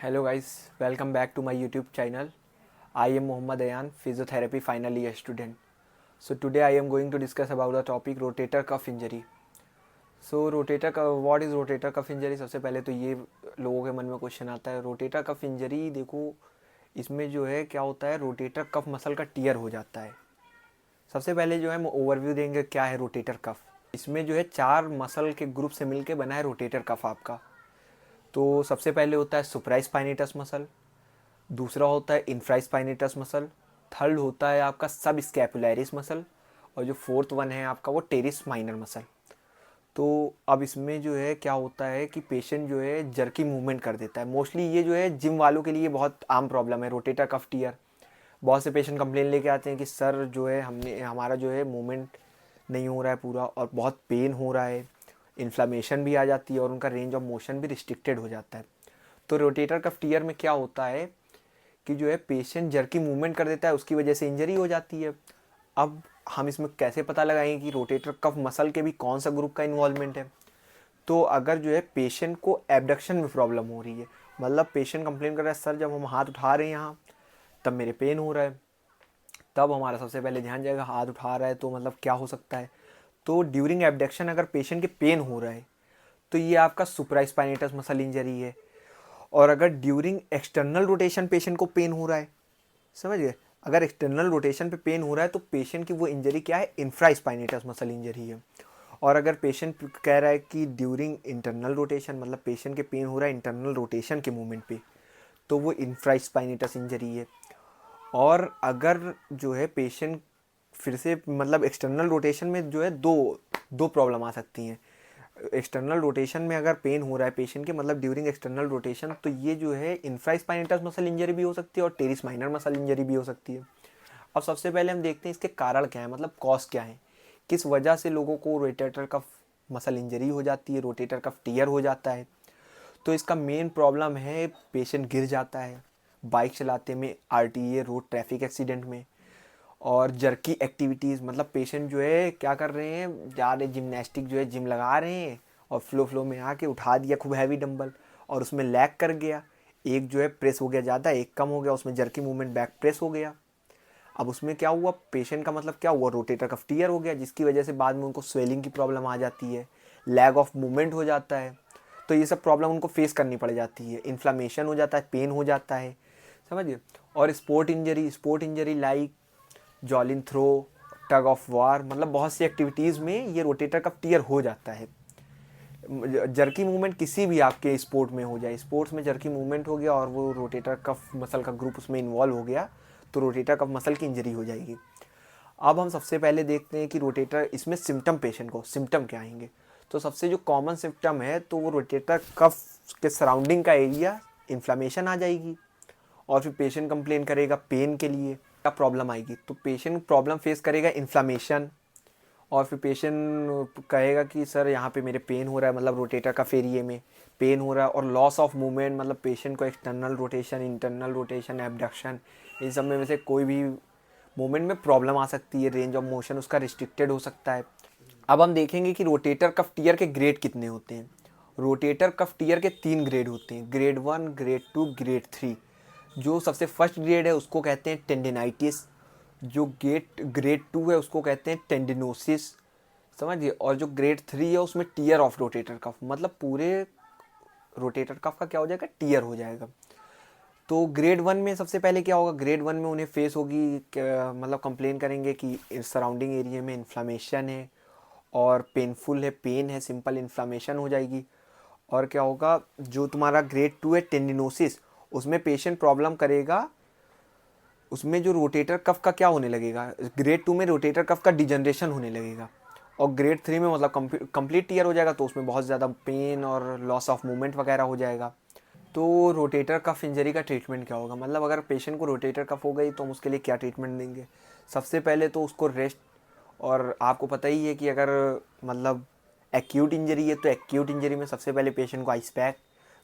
Hello guys, welcome back to my YouTube channel. I am Mohammad Ayan, physiotherapy final year student. So today I am going to discuss about the topic rotator cuff injury. So rotator cuff, what is rotator cuff injury? सबसे पहले तो ये लोगों के मन में question आता है रोटेटर कफ इंजरी। देखो इसमें जो है क्या होता है, रोटेटर कफ मसल का टीयर हो जाता है। सबसे पहले जो है हम ओवरव्यू देंगे क्या है रोटेटर कफ। इसमें जो है 4 मसल के ग्रुप से मिलके बना है रोटेटर कफ आपका। तो सबसे पहले होता है सुप्रास्पाइनेटस मसल, दूसरा होता है इंफ्रास्पाइनेटस मसल, थर्ड होता है आपका सब स्कैपुलैरिस मसल, और जो फोर्थ वन है आपका वो टेरिस माइनर मसल। तो अब इसमें जो है क्या होता है कि पेशेंट जो है जर्की मूवमेंट कर देता है। मोस्टली ये जो है जिम वालों के लिए बहुत आम प्रॉब्लम है रोटेटर कफ टीयर। बहुत से पेशेंट कंप्लेन लेके आते हैं कि सर जो है हमारा जो है मूवमेंट नहीं हो रहा है पूरा और बहुत पेन हो रहा है, इन्फ्लामेशन भी आ जाती है और उनका रेंज ऑफ मोशन भी रिस्ट्रिक्टेड हो जाता है। तो रोटेटर कफ टीयर में क्या होता है कि जो है पेशेंट जर्की मूवमेंट कर देता है, उसकी वजह से इंजरी हो जाती है। अब हम इसमें कैसे पता लगाएंगे कि रोटेटर कफ मसल के भी कौन सा ग्रुप का इन्वॉल्वमेंट है। तो अगर जो है पेशेंट को एबडक्शन में प्रॉब्लम हो रही है, मतलब पेशेंट कंप्लेन कर रहा है सर जब हम हाथ उठा रहे हैं यहाँ तब मेरे पेन हो रहा है, तब हमारा सबसे पहले ध्यान जाएगा हाथ उठा रहा है तो मतलब क्या हो सकता है। तो ड्यूरिंग एबडक्शन अगर पेशेंट के पेन हो रहा है तो ये आपका सुप्रास्पाइनेटस मसल इंजरी है। और अगर ड्यूरिंग एक्सटर्नल रोटेशन पेशेंट को पेन हो रहा है, समझ गए, अगर एक्सटर्नल रोटेशन पे पेन हो रहा है तो पेशेंट की वो इंजरी क्या है, इंफ्रास्पाइनेटस मसल इंजरी है। और अगर पेशेंट कह रहा है कि ड्यूरिंग इंटरनल रोटेशन, मतलब पेशेंट के पेन हो रहा है इंटरनल रोटेशन के मूवमेंट पे, तो वो इंफ्रास्पाइनेटस इंजरी है। और अगर जो है पेशेंट फिर से मतलब एक्सटर्नल रोटेशन में जो है दो दो प्रॉब्लम आ सकती हैं। एक्सटर्नल रोटेशन में अगर पेन हो रहा है पेशेंट के, मतलब ड्यूरिंग एक्सटर्नल रोटेशन, तो ये जो है इंफ्रास्पाइनेटस मसल इंजरी भी हो सकती है और टेरिस माइनर मसल इंजरी भी हो सकती है। अब सबसे पहले हम देखते हैं इसके कारण क्या है, मतलब कॉज क्या है, किस वजह से लोगों को रोटेटर कफ मसल इंजरी हो जाती है, रोटेटर कफ टीयर हो जाता है। तो इसका मेन प्रॉब्लम है पेशेंट गिर जाता है बाइक चलाते में, आरटीए रोड ट्रैफिक एक्सीडेंट में, और जर्की एक्टिविटीज़, मतलब पेशेंट जो है क्या कर रहे हैं, जा रहे जिमनास्टिक जो है जिम लगा रहे हैं और फ्लो में आके उठा दिया खूब हैवी डंबल और उसमें लैग कर गया, एक जो है प्रेस हो गया ज़्यादा एक कम हो गया, उसमें जर्की मूवमेंट बैक प्रेस हो गया। अब उसमें क्या हुआ, पेशेंट का मतलब क्या हुआ, रोटेटर कफ टीयर हो गया, जिसकी वजह से बाद में उनको स्वेलिंग की प्रॉब्लम आ जाती है, लैग ऑफ मूवमेंट हो जाता है। तो ये सब प्रॉब्लम उनको फेस करनी पड़ जाती है, इन्फ्लामेशन हो जाता है, पेन हो जाता है, समझिए। और sport injury like javelin throw, tug of war, मतलब बहुत सी एक्टिविटीज़ में ये रोटेटर कफ टीयर हो जाता है। जर्की मूवमेंट किसी भी आपके स्पोर्ट में हो जाए, स्पोर्ट्स में जर्की मूवमेंट हो गया और वो रोटेटर कफ मसल का ग्रुप उसमें इन्वॉल्व हो गया तो रोटेटर कफ मसल की इंजरी हो जाएगी। अब हम सबसे पहले देखते हैं कि रोटेटर इसमें सिम्टम, पेशेंट को सिम्टम क्या आएंगे। तो सबसे जो कॉमन सिम्टम है तो वो रोटेटर कफ के सराउंडिंग का एरिया इन्फ्लामेशन आ जाएगी, और फिर पेशेंट कंप्लेन करेगा पेन के लिए, क्या प्रॉब्लम आएगी, तो पेशेंट प्रॉब्लम फेस करेगा इन्फ्लामेशन, और फिर पेशेंट कहेगा कि सर यहाँ पे मेरे पेन हो रहा है, मतलब रोटेटर का फेरिए में पेन हो रहा है, और लॉस ऑफ मूवमेंट, मतलब पेशेंट को external rotation, internal rotation, abduction, इन सब में से कोई भी मूवमेंट में प्रॉब्लम आ सकती है, रेंज ऑफ मोशन उसका रिस्ट्रिक्टेड हो सकता है। अब हम देखेंगे कि रोटेटर कफ टीयर के ग्रेड कितने होते हैं। रोटेटर कफ टीयर के 3 ग्रेड होते हैं, ग्रेड 1, ग्रेड 2, ग्रेड 3। जो सबसे फर्स्ट ग्रेड है उसको कहते हैं टेंडिनाइटिस, जो ग्रेड 2 है उसको कहते हैं टेंडिनोसिस, समझिए। और जो ग्रेड 3 है उसमें टीयर ऑफ रोटेटर कफ, मतलब पूरे रोटेटर कफ का क्या हो जाएगा, टीयर हो जाएगा। तो ग्रेड 1 में सबसे पहले क्या होगा, ग्रेड 1 में उन्हें फेस होगी मतलब कंप्लेन करेंगे कि सराउंडिंग एरिया में इन्फ्लामेशन है और पेनफुल है, पेन है, सिंपल इन्फ्लामेशन हो जाएगी। और क्या होगा, जो तुम्हारा ग्रेड 2 है टेंडिनोसिस, उसमें पेशेंट प्रॉब्लम करेगा, उसमें जो रोटेटर कफ का क्या होने लगेगा, ग्रेड 2 में रोटेटर कफ का डिजनरेशन होने लगेगा, और ग्रेड 3 में मतलब कंप्लीट टीयर हो जाएगा, तो उसमें बहुत ज़्यादा पेन और लॉस ऑफ मूवमेंट वगैरह हो जाएगा। तो रोटेटर कफ इंजरी का ट्रीटमेंट क्या होगा, मतलब अगर पेशेंट को रोटेटर कफ हो गई तो हम उसके लिए क्या ट्रीटमेंट देंगे। सबसे पहले तो उसको रेस्ट, और आपको पता ही है कि अगर मतलब एक्यूट इंजरी है तो एक्यूट इंजरी में सबसे पहले पेशेंट को आइस पैक,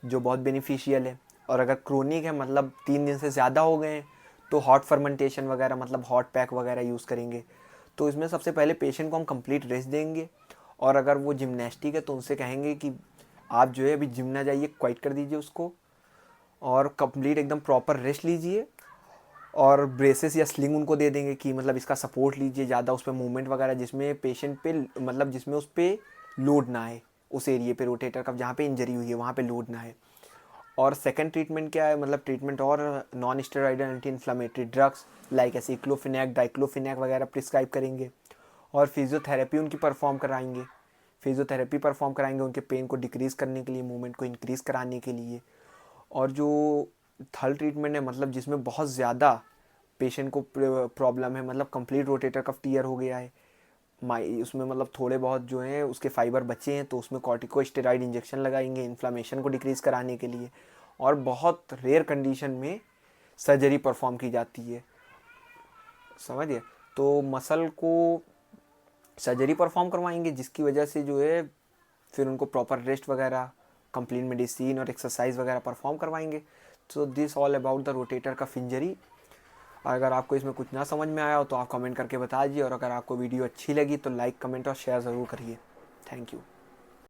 जो बहुत बेनिफिशियल है। और अगर क्रोनिक है, मतलब 3 दिन से ज़्यादा हो गए हैं, तो हॉट फर्मेंटेशन वगैरह, मतलब हॉट पैक वगैरह यूज़ करेंगे। तो इसमें सबसे पहले पेशेंट को हम कंप्लीट रेस्ट देंगे, और अगर वो जिमनास्टिक है तो उनसे कहेंगे कि आप जो है अभी जिम ना जाइए, क्वाइट कर दीजिए उसको, और कंप्लीट एकदम प्रॉपर रेस्ट लीजिए, और ब्रेसेस या स्लिंग उनको दे देंगे कि मतलब इसका सपोर्ट लीजिए ज़्यादा, उस पर मूवमेंट वगैरह जिसमें पेशेंट पे मतलब जिसमें उस पर लोड ना आए, उस एरिए पे रोटेटर कफ जहाँ पे इंजरी हुई है वहाँ पे लोड ना आए। और सेकंड ट्रीटमेंट क्या है, मतलब ट्रीटमेंट और non steroidal anti inflammatory drugs like ऐसे इक्लोफिनैक डाइक्लोफिनैक वगैरह प्रिस्क्राइब करेंगे, और फिजियोथेरेपी उनकी परफॉर्म कराएंगे। फिजियोथेरेपी परफॉर्म कराएंगे उनके पेन को डिक्रीज़ करने के लिए, मूवमेंट को इंक्रीज़ कराने के लिए। और जो थर्ड ट्रीटमेंट है, मतलब जिसमें बहुत ज़्यादा पेशेंट को प्रॉब्लम है, मतलब कंप्लीट रोटेटर कफ टीयर हो गया है, माई उसमें मतलब थोड़े बहुत जो हैं उसके फाइबर बचे हैं, तो उसमें कॉर्टिकोस्टेरॉइड इंजेक्शन लगाएंगे इन्फ्लामेशन को डिक्रीज़ कराने के लिए। और बहुत रेयर कंडीशन में सर्जरी परफॉर्म की जाती है, समझिए। तो मसल को सर्जरी परफॉर्म करवाएंगे, जिसकी वजह से जो है फिर उनको प्रॉपर रेस्ट वगैरह, कंप्लीट मेडिसिन और एक्सरसाइज वगैरह परफॉर्म करवाएंगे। So this all about the rotator cuff injury. अगर आपको इसमें कुछ ना समझ में आया हो तो आप कमेंट करके बता दीजिए, और अगर आपको वीडियो अच्छी लगी तो लाइक कमेंट और शेयर ज़रूर करिए। Thank you.